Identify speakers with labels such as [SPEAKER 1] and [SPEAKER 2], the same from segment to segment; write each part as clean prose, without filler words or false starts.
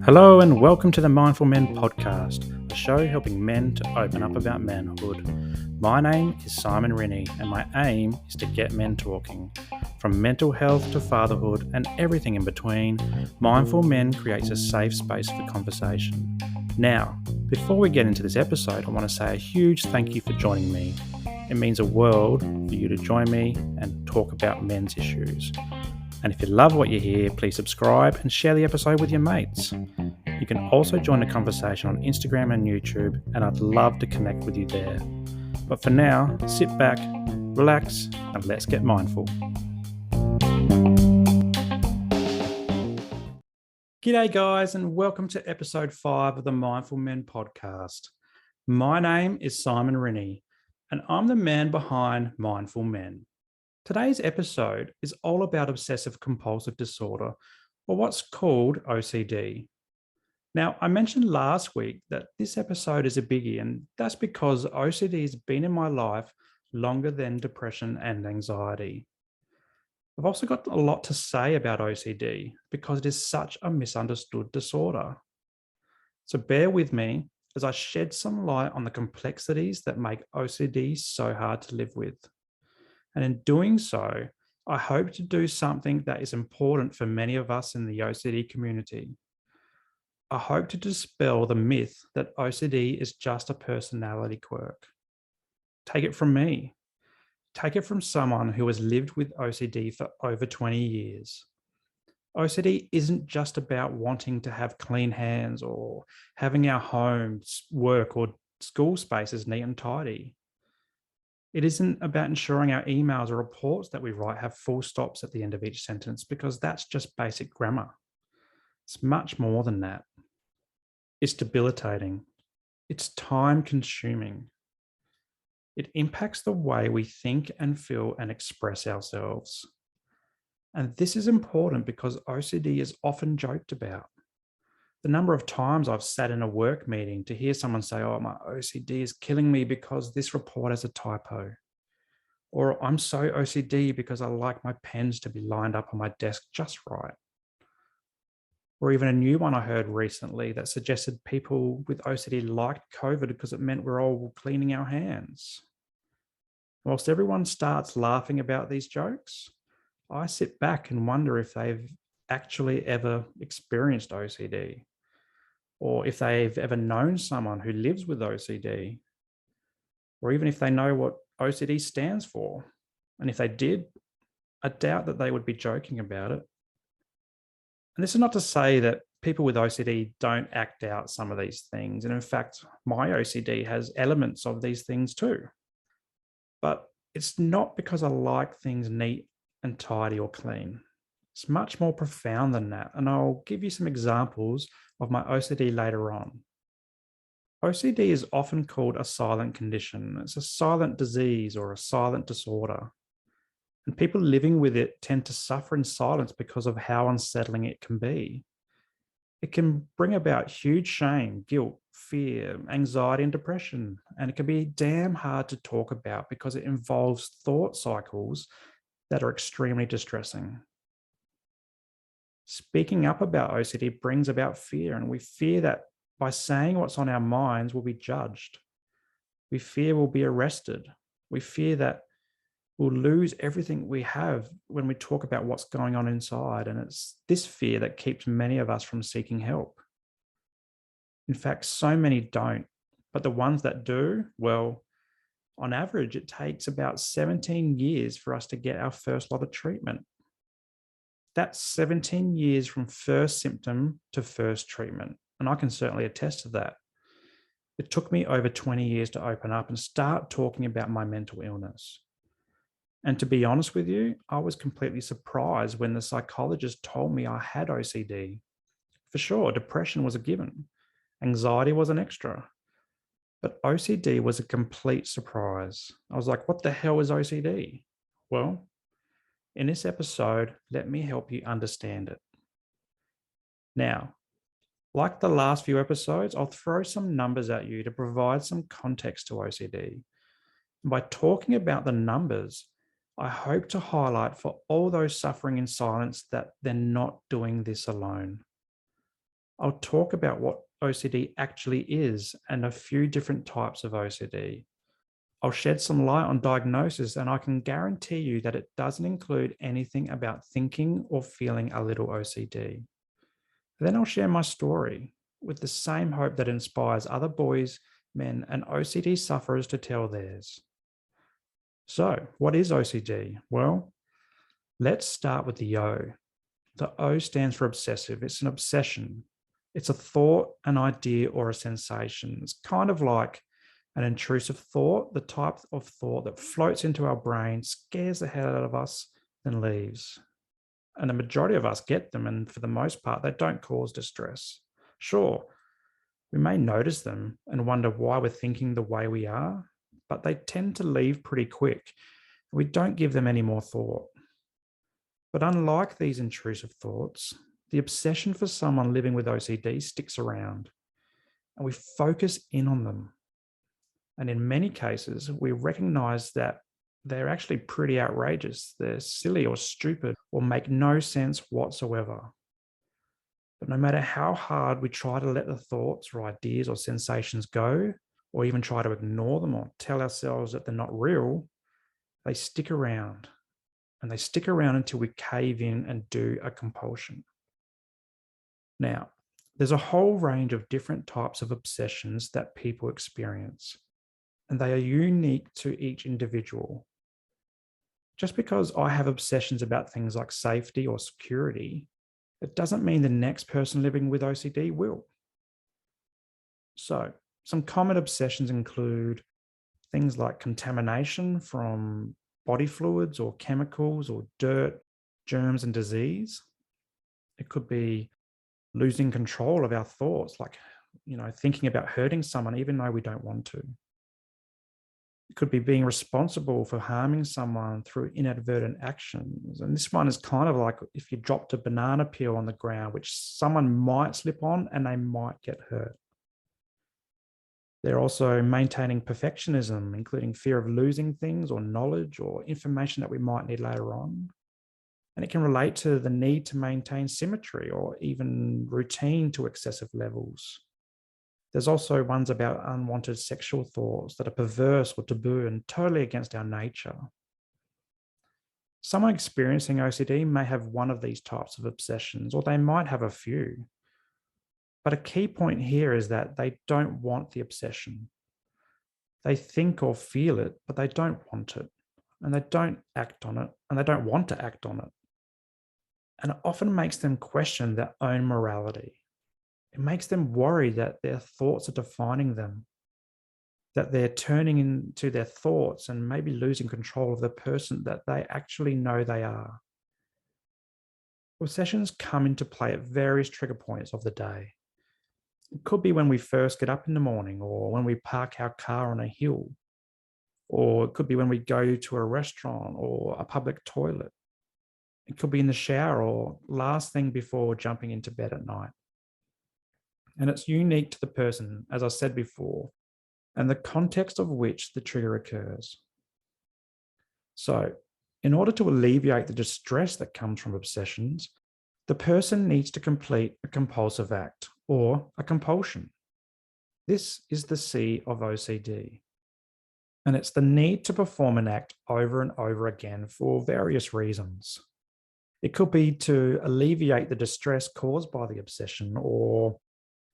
[SPEAKER 1] Hello and welcome to the Mindful Men podcast, a show helping men to open up about manhood. My name is Simon Rennie and my aim is to get men talking. From mental health to fatherhood and everything in between, Mindful Men creates a safe space for conversation. Now, before we get into this episode, I want to say a huge thank you for joining me. It means a world for you to join me and talk about men's issues. And if you love what you hear, please subscribe and share the episode with your mates. You can also join the conversation on Instagram and YouTube, and I'd love to connect with you there. But for now, sit back, relax, and let's get mindful. G'day guys, and welcome to episode 5 of the Mindful Men podcast. My name is Simon Rennie, and I'm the man behind Mindful Men. Today's episode is all about obsessive compulsive disorder, or what's called OCD. Now, I mentioned last week that this episode is a biggie, and that's because OCD has been in my life longer than depression and anxiety. I've also got a lot to say about OCD because it is such a misunderstood disorder. So bear with me as I shed some light on the complexities that make OCD so hard to live with. And in doing so, I hope to do something that is important for many of us in the OCD community. I hope to dispel the myth that OCD is just a personality quirk. Take it from me. Take it from someone who has lived with OCD for over 20 years. OCD isn't just about wanting to have clean hands or having our homes, work, or school spaces neat and tidy. It isn't about ensuring our emails or reports that we write have full stops at the end of each sentence, because that's just basic grammar. It's much more than that. It's debilitating. It's time-consuming. It impacts the way we think and feel and express ourselves. And this is important because OCD is often joked about. The number of times I've sat in a work meeting to hear someone say, "Oh, my OCD is killing me because this report has a typo." Or, "I'm so OCD because I like my pens to be lined up on my desk just right." Or even a new one I heard recently that suggested people with OCD liked COVID because it meant we're all cleaning our hands. Whilst everyone starts laughing about these jokes, I sit back and wonder if they've actually ever experienced OCD, or if they've ever known someone who lives with OCD, or even if they know what OCD stands for. And if they did, I doubt that they would be joking about it. And this is not to say that people with OCD don't act out some of these things. And in fact, my OCD has elements of these things too. But it's not because I like things neat and tidy or clean. It's much more profound than that. And I'll give you some examples of my OCD later on. OCD is often called a silent condition. It's a silent disease or a silent disorder. And people living with it tend to suffer in silence because of how unsettling it can be. It can bring about huge shame, guilt, fear, anxiety, and depression. And it can be damn hard to talk about because it involves thought cycles that are extremely distressing. Speaking up about OCD brings about fear, and we fear that by saying what's on our minds, we'll be judged. We fear we'll be arrested. We fear that we'll lose everything we have when we talk about what's going on inside. And it's this fear that keeps many of us from seeking help. In fact, so many don't, but the ones that do, well, on average, it takes about 17 years for us to get our first lot of treatment. That's 17 years from first symptom to first treatment. And I can certainly attest to that. It took me over 20 years to open up and start talking about my mental illness. And to be honest with you, I was completely surprised when the psychologist told me I had OCD. For sure, depression was a given. Anxiety was an extra. But OCD was a complete surprise. I was like, what the hell is OCD? Well, in this episode, let me help you understand it. Now, like the last few episodes, I'll throw some numbers at you to provide some context to OCD. And by talking about the numbers, I hope to highlight for all those suffering in silence that they're not doing this alone. I'll talk about what OCD actually is and a few different types of OCD. I'll shed some light on diagnosis, and I can guarantee you that it doesn't include anything about thinking or feeling a little OCD. Then I'll share my story with the same hope that inspires other boys, men, and OCD sufferers to tell theirs. So, what is OCD? Well, let's start with the O. The O stands for obsessive. It's an obsession. It's a thought, an idea, or a sensation. It's kind of like an intrusive thought, the type of thought that floats into our brain, scares the hell out of us, then leaves. And the majority of us get them, and for the most part, they don't cause distress. Sure, we may notice them and wonder why we're thinking the way we are, but they tend to leave pretty quick. We don't give them any more thought. But unlike these intrusive thoughts, the obsession for someone living with OCD sticks around, and we focus in on them. And in many cases, we recognize that they're actually pretty outrageous. They're silly or stupid or make no sense whatsoever. But no matter how hard we try to let the thoughts or ideas or sensations go, or even try to ignore them or tell ourselves that they're not real, they stick around. And they stick around until we cave in and do a compulsion. Now, there's a whole range of different types of obsessions that people experience, and they are unique to each individual. Just because I have obsessions about things like safety or security, it doesn't mean the next person living with OCD will. So, some common obsessions include things like contamination from body fluids or chemicals or dirt, germs, and disease. It could be losing control of our thoughts, like, thinking about hurting someone even though we don't want to. It could be being responsible for harming someone through inadvertent actions. And this one is kind of like if you dropped a banana peel on the ground, which someone might slip on and they might get hurt. They're also maintaining perfectionism, including fear of losing things or knowledge or information that we might need later on. And it can relate to the need to maintain symmetry or even routine to excessive levels. There's also ones about unwanted sexual thoughts that are perverse or taboo and totally against our nature. Someone experiencing OCD may have one of these types of obsessions, or they might have a few. But a key point here is that they don't want the obsession. They think or feel it, but they don't want it. And they don't act on it, and they don't want to act on it. And it often makes them question their own morality. It makes them worry that their thoughts are defining them, that they're turning into their thoughts and maybe losing control of the person that they actually know they are. Obsessions come into play at various trigger points of the day. It could be when we first get up in the morning, or when we park our car on a hill, or it could be when we go to a restaurant or a public toilet. It could be in the shower or last thing before jumping into bed at night. And it's unique to the person, as I said before, and the context of which the trigger occurs. So, in order to alleviate the distress that comes from obsessions, the person needs to complete a compulsive act or a compulsion. This is the C of OCD. And it's the need to perform an act over and over again for various reasons. It could be to alleviate the distress caused by the obsession, or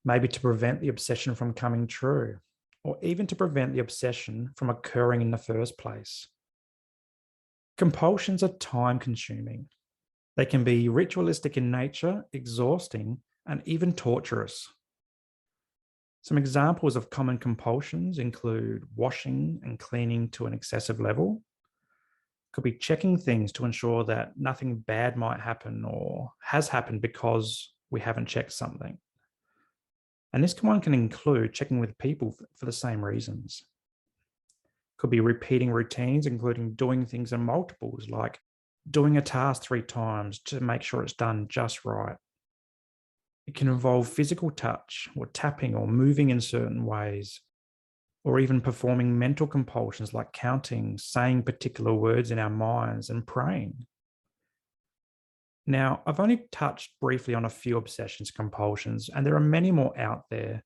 [SPEAKER 1] maybe to prevent the obsession from coming true, or even to prevent the obsession from occurring in the first place. Compulsions are time-consuming. They can be ritualistic in nature, exhausting, and even torturous. Some examples of common compulsions include washing and cleaning to an excessive level. Could be checking things to ensure that nothing bad might happen or has happened because we haven't checked something. And this one can include checking with people for the same reasons. Could be repeating routines, including doing things in multiples, like doing a task 3 times to make sure it's done just right. It can involve physical touch or tapping or moving in certain ways. or even performing mental compulsions like counting, saying particular words in our minds, and praying. Now, I've only touched briefly on a few obsessions, compulsions, and there are many more out there,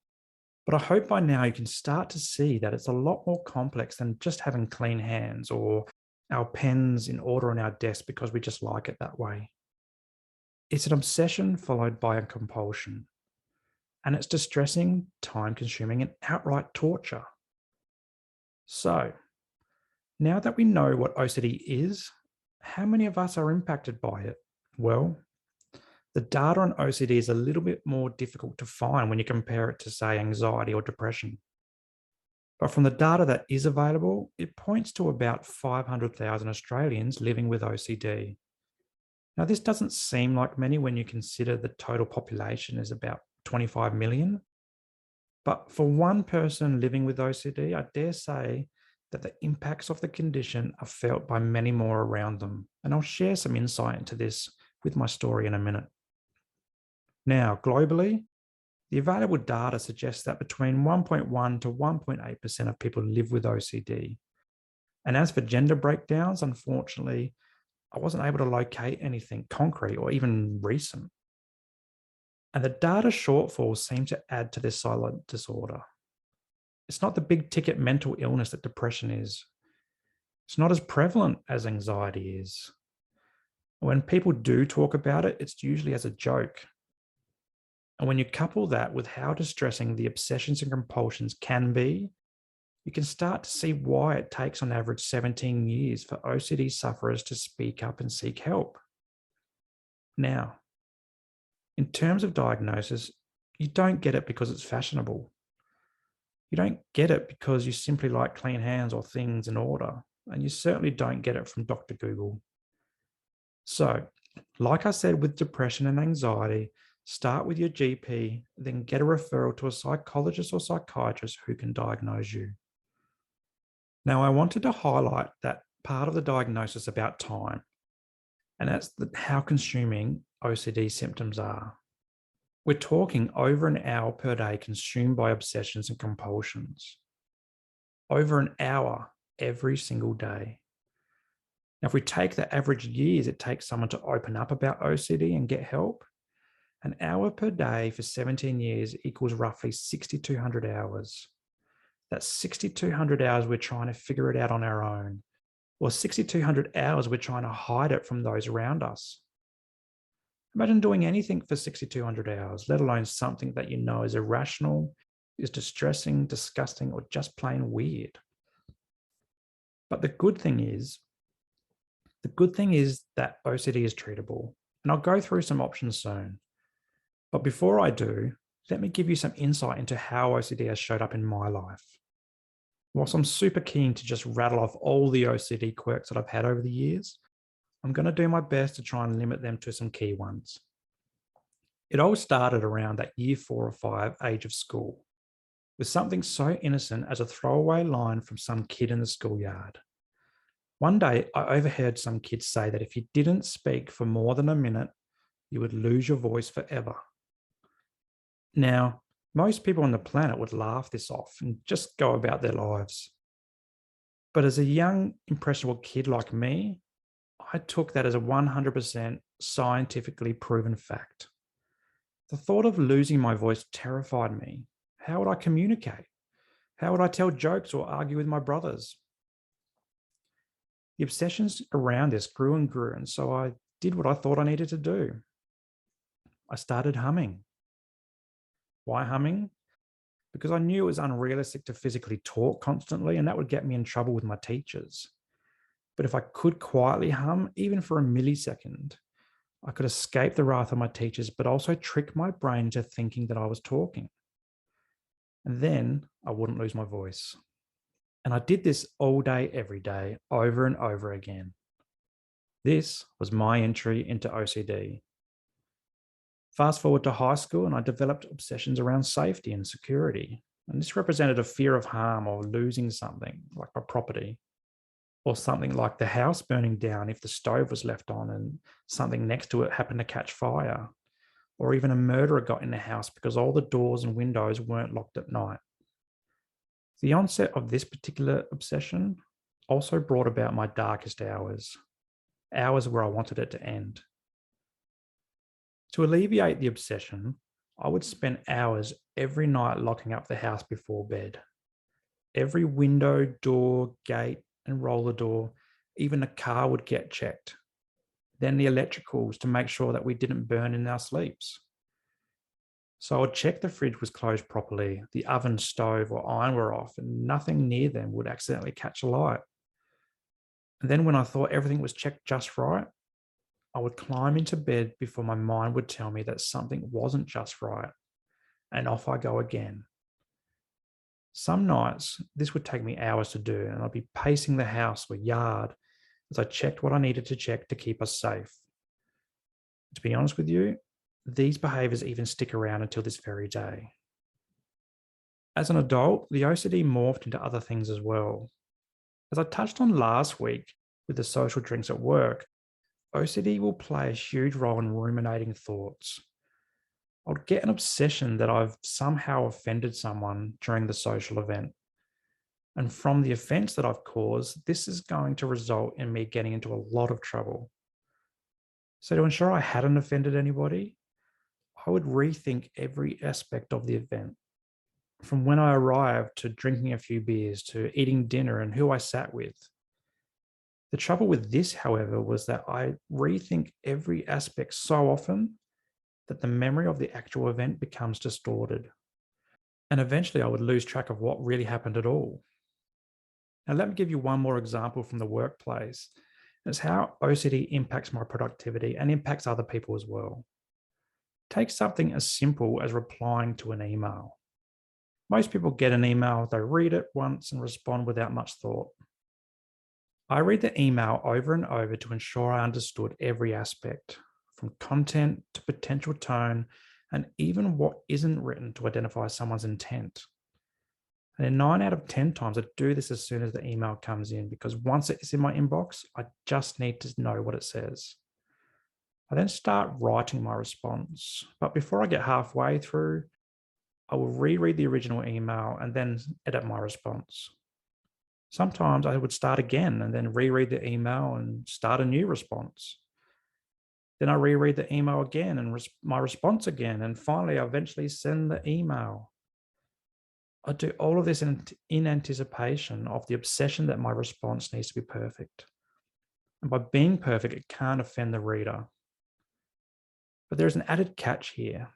[SPEAKER 1] but I hope by now you can start to see that it's a lot more complex than just having clean hands or our pens in order on our desk because we just like it that way. It's an obsession followed by a compulsion, and it's distressing, time-consuming, and outright torture. So, now that we know what OCD is, how many of us are impacted by it? Well, the data on OCD is a little bit more difficult to find when you compare it to, say, anxiety or depression. But from the data that is available, it points to about 500,000 Australians living with OCD. Now, this doesn't seem like many when you consider the total population is about 25 million. But for one person living with OCD, I dare say that the impacts of the condition are felt by many more around them. And I'll share some insight into this with my story in a minute. Now, globally, the available data suggests that between 1.1 to 1.8% of people live with OCD. And as for gender breakdowns, unfortunately, I wasn't able to locate anything concrete or even recent. And the data shortfalls seem to add to this silent disorder. It's not the big ticket mental illness that depression is. It's not as prevalent as anxiety is. When people do talk about it, it's usually as a joke. And when you couple that with how distressing the obsessions and compulsions can be, you can start to see why it takes on average 17 years for OCD sufferers to speak up and seek help. Now, in terms of diagnosis, you don't get it because it's fashionable. You don't get it because you simply like clean hands or things in order. And you certainly don't get it from Dr. Google. So, like I said with depression and anxiety, start with your GP, then get a referral to a psychologist or psychiatrist who can diagnose you. Now, I wanted to highlight that part of the diagnosis about time, and that's how consuming OCD symptoms are. We're talking over an hour per day consumed by obsessions and compulsions. Over an hour every single day. Now, if we take the average years it takes someone to open up about OCD and get help, an hour per day for 17 years equals roughly 6,200 hours. That's 6,200 hours we're trying to figure it out on our own, or 6,200 hours we're trying to hide it from those around us. Imagine doing anything for 6,200 hours, let alone something that you know is irrational, is distressing, disgusting, or just plain weird. But the good thing is that OCD is treatable, and I'll go through some options soon. But before I do, let me give you some insight into how OCD has showed up in my life. Whilst I'm super keen to just rattle off all the OCD quirks that I've had over the years, I'm going to do my best to try and limit them to some key ones. It all started around that year 4 or 5 age of school, with something so innocent as a throwaway line from some kid in the schoolyard. One day, I overheard some kids say that if you didn't speak for more than a minute, you would lose your voice forever. Now, most people on the planet would laugh this off and just go about their lives. But as a young, impressionable kid like me, I took that as a 100% scientifically proven fact. The thought of losing my voice terrified me. How would I communicate? How would I tell jokes or argue with my brothers? The obsessions around this grew and grew, and so I did what I thought I needed to do. I started humming. Why humming? Because I knew it was unrealistic to physically talk constantly, and that would get me in trouble with my teachers. But if I could quietly hum, even for a millisecond, I could escape the wrath of my teachers, but also trick my brain into thinking that I was talking. And then I wouldn't lose my voice. And I did this all day, every day, over and over again. This was my entry into OCD. Fast forward to high school, and I developed obsessions around safety and security. And this represented a fear of harm or losing something, like my property, or something like the house burning down if the stove was left on and something next to it happened to catch fire, or even a murderer got in the house because all the doors and windows weren't locked at night. The onset of this particular obsession also brought about my darkest hours, hours where I wanted it to end. To alleviate the obsession, I would spend hours every night locking up the house before bed. Every window, door, gate, and roller door, even a car would get checked. Then the electricals to make sure that we didn't burn in our sleeps. So I would check the fridge was closed properly, the oven, stove, or iron were off, and nothing near them would accidentally catch alight. And then when I thought everything was checked just right, I would climb into bed before my mind would tell me that something wasn't just right, and off I go again. Some nights, this would take me hours to do, and I'd be pacing the house or yard as I checked what I needed to check to keep us safe. To be honest with you, these behaviors even stick around until this very day. As an adult, the OCD morphed into other things as well. As I touched on last week with the social drinks at work, OCD will play a huge role in ruminating thoughts. I'll get an obsession that I've somehow offended someone during the social event. And from the offense that I've caused, this is going to result in me getting into a lot of trouble. So to ensure I hadn't offended anybody, I would rethink every aspect of the event. From when I arrived to drinking a few beers to eating dinner and who I sat with. The trouble with this, however, was that I rethink every aspect so often that the memory of the actual event becomes distorted. And eventually I would lose track of what really happened at all. Now, let me give you one more example from the workplace. It's how OCD impacts my productivity and impacts other people as well. Take something as simple as replying to an email. Most people get an email, they read it once and respond without much thought. I read the email over and over to ensure I understood every aspect, from content to potential tone, and even what isn't written to identify someone's intent. And in 9 out of 10 times, I do this as soon as the email comes in, because once it's in my inbox, I just need to know what it says. I then start writing my response. But before I get halfway through, I will reread the original email and then edit my response. Sometimes I would start again and then reread the email and start a new response. Then I reread the email again and my response again. And finally, I eventually send the email. I do all of this in anticipation of the obsession that my response needs to be perfect. And by being perfect, it can't offend the reader. But there's an added catch here.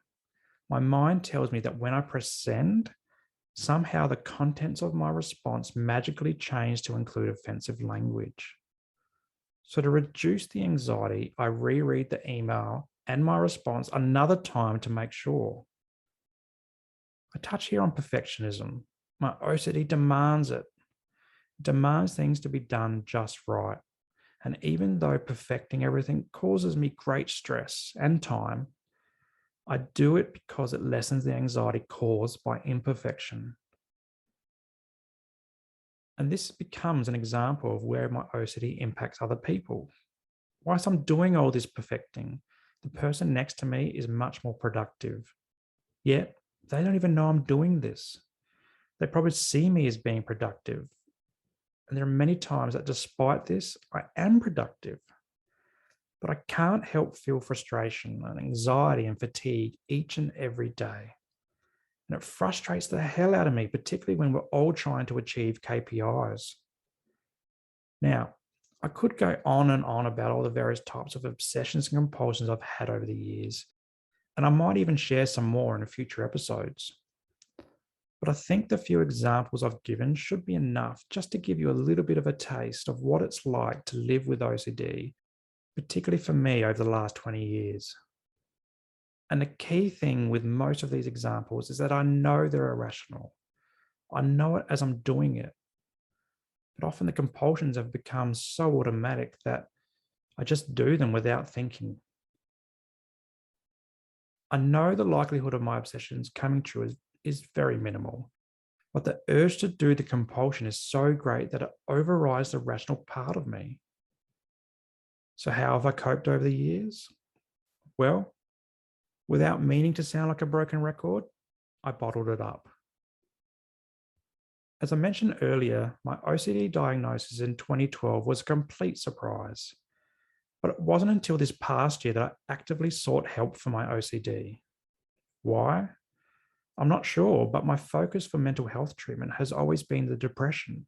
[SPEAKER 1] My mind tells me that when I press send, somehow the contents of my response magically change to include offensive language. So to reduce the anxiety, I reread the email and my response another time to make sure. I touch here on perfectionism. My OCD demands it. It demands things to be done just right. And even though perfecting everything causes me great stress and time, I do it because it lessens the anxiety caused by imperfection. And this becomes an example of where my OCD impacts other people. Whilst I'm doing all this perfecting, the person next to me is much more productive. Yet, they don't even know I'm doing this. They probably see me as being productive. And there are many times that despite this, I am productive. But I can't help feel frustration and anxiety and fatigue each and every day. And it frustrates the hell out of me, particularly when we're all trying to achieve KPIs. Now, I could go on and on about all the various types of obsessions and compulsions I've had over the years, and I might even share some more in future episodes. But I think the few examples I've given should be enough just to give you a little bit of a taste of what it's like to live with OCD, particularly for me over the last 20 years. And the key thing with most of these examples is that I know they're irrational. I know it as I'm doing it. But often the compulsions have become so automatic that I just do them without thinking. I know the likelihood of my obsessions coming true is very minimal, but the urge to do the compulsion is so great that it overrides the rational part of me. So how have I coped over the years? Well, without meaning to sound like a broken record, I bottled it up. As I mentioned earlier, my OCD diagnosis in 2012 was a complete surprise. But it wasn't until this past year that I actively sought help for my OCD. Why? I'm not sure, but my focus for mental health treatment has always been the depression.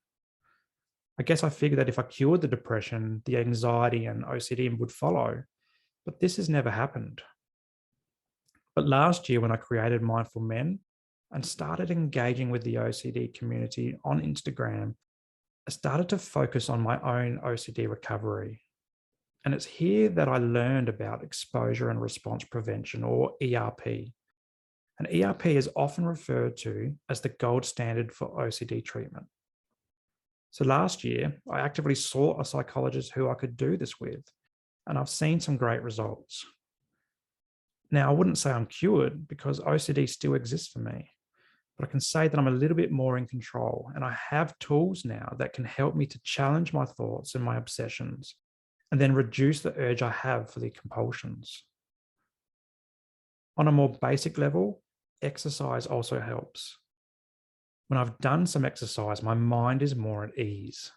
[SPEAKER 1] I guess I figured that if I cured the depression, the anxiety and OCD would follow, but this has never happened. But last year, when I created Mindful Men and started engaging with the OCD community on Instagram, I started to focus on my own OCD recovery. And it's here that I learned about exposure and response prevention, or ERP. And ERP is often referred to as the gold standard for OCD treatment. So last year, I actively sought a psychologist who I could do this with, and I've seen some great results. Now, I wouldn't say I'm cured because OCD still exists for me, but I can say that I'm a little bit more in control, and I have tools now that can help me to challenge my thoughts and my obsessions, and then reduce the urge I have for the compulsions. On a more basic level, exercise also helps. When I've done some exercise, my mind is more at ease.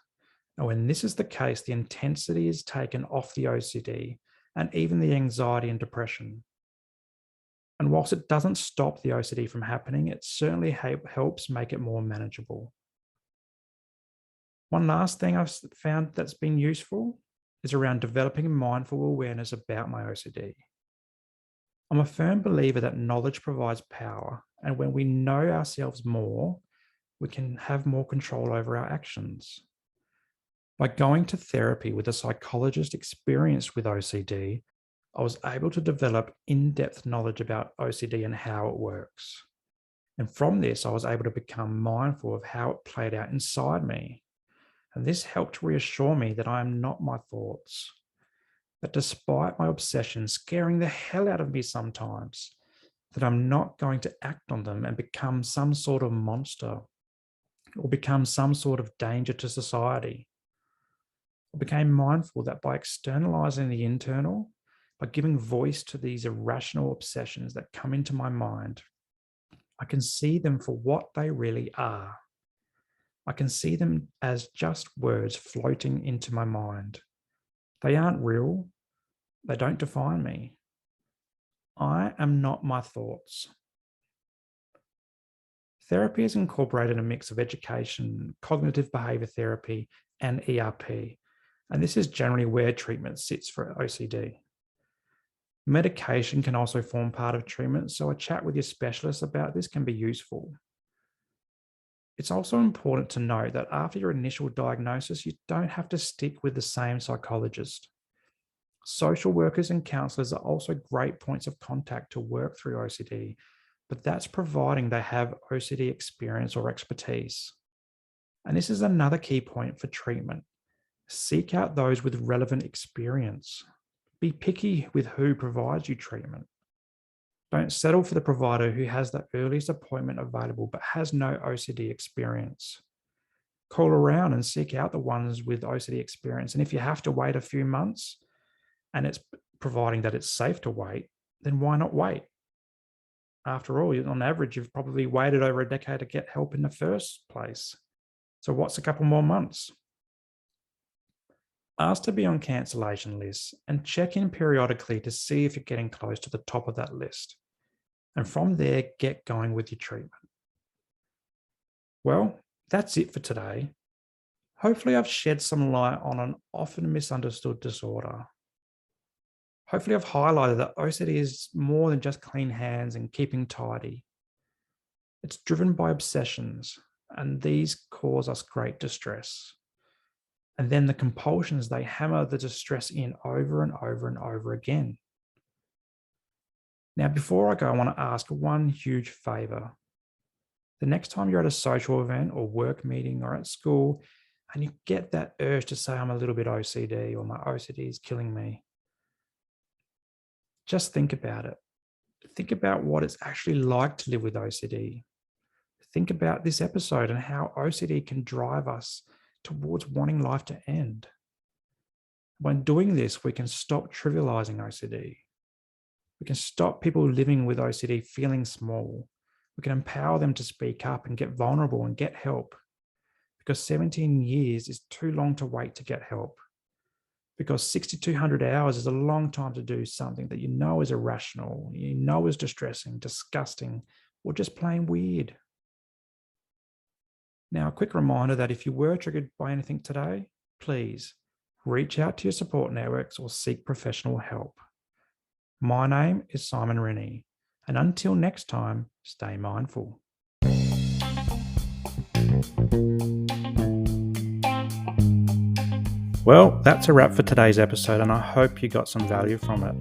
[SPEAKER 1] And when this is the case, the intensity is taken off the OCD and even the anxiety and depression. And whilst it doesn't stop the OCD from happening, it certainly helps make it more manageable. One last thing I've found that's been useful is around developing mindful awareness about my OCD. I'm a firm believer that knowledge provides power, and when we know ourselves more, we can have more control over our actions. By going to therapy with a psychologist experienced with OCD, I was able to develop in-depth knowledge about OCD and how it works. And from this, I was able to become mindful of how it played out inside me. And this helped reassure me that I am not my thoughts. That despite my obsession scaring the hell out of me sometimes, that I'm not going to act on them and become some sort of monster or become some sort of danger to society. I became mindful that by externalizing the internal, by giving voice to these irrational obsessions that come into my mind, I can see them for what they really are. I can see them as just words floating into my mind. They aren't real. They don't define me. I am not my thoughts. Therapy has incorporated a mix of education, cognitive behavior therapy, and ERP. And this is generally where treatment sits for OCD. Medication can also form part of treatment, so a chat with your specialist about this can be useful. It's also important to note that after your initial diagnosis, you don't have to stick with the same psychologist. Social workers and counselors are also great points of contact to work through OCD, but that's providing they have OCD experience or expertise. And this is another key point for treatment. Seek out those with relevant experience. Be picky with who provides you treatment. Don't settle for the provider who has the earliest appointment available but has no OCD experience. Call around and seek out the ones with OCD experience. And if you have to wait a few months, and it's providing that it's safe to wait, then why not wait? After all, on average, you've probably waited over a decade to get help in the first place. So what's a couple more months? Ask to be on cancellation lists and check in periodically to see if you're getting close to the top of that list. And from there, get going with your treatment. Well, that's it for today. Hopefully, I've shed some light on an often misunderstood disorder. Hopefully, I've highlighted that OCD is more than just clean hands and keeping tidy. It's driven by obsessions, and these cause us great distress. And then the compulsions, they hammer the distress in over and over and over again. Now, before I go, I want to ask one huge favor. The next time you're at a social event or work meeting or at school, and you get that urge to say, I'm a little bit OCD or my OCD is killing me, just think about it. Think about what it's actually like to live with OCD. Think about this episode and how OCD can drive us towards wanting life to end. By doing this, we can stop trivializing OCD. We can stop people living with OCD feeling small. We can empower them to speak up and get vulnerable and get help. because 17 years is too long to wait to get help. Because 6,200 hours is a long time to do something that you know is irrational, you know is distressing, disgusting, or just plain weird. Now, a quick reminder that if you were triggered by anything today, please reach out to your support networks or seek professional help. My name is Simon Rennie, and until next time, stay mindful. Well, that's a wrap for today's episode, and I hope you got some value from it.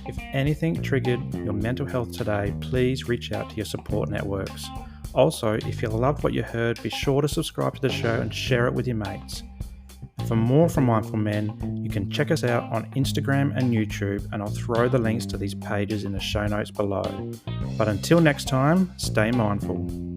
[SPEAKER 1] If anything triggered your mental health today, please reach out to your support networks. Also, if you loved what you heard, be sure to subscribe to the show and share it with your mates. For more from Mindful Men, you can check us out on Instagram and YouTube, and I'll throw the links to these pages in the show notes below. But until next time, stay mindful.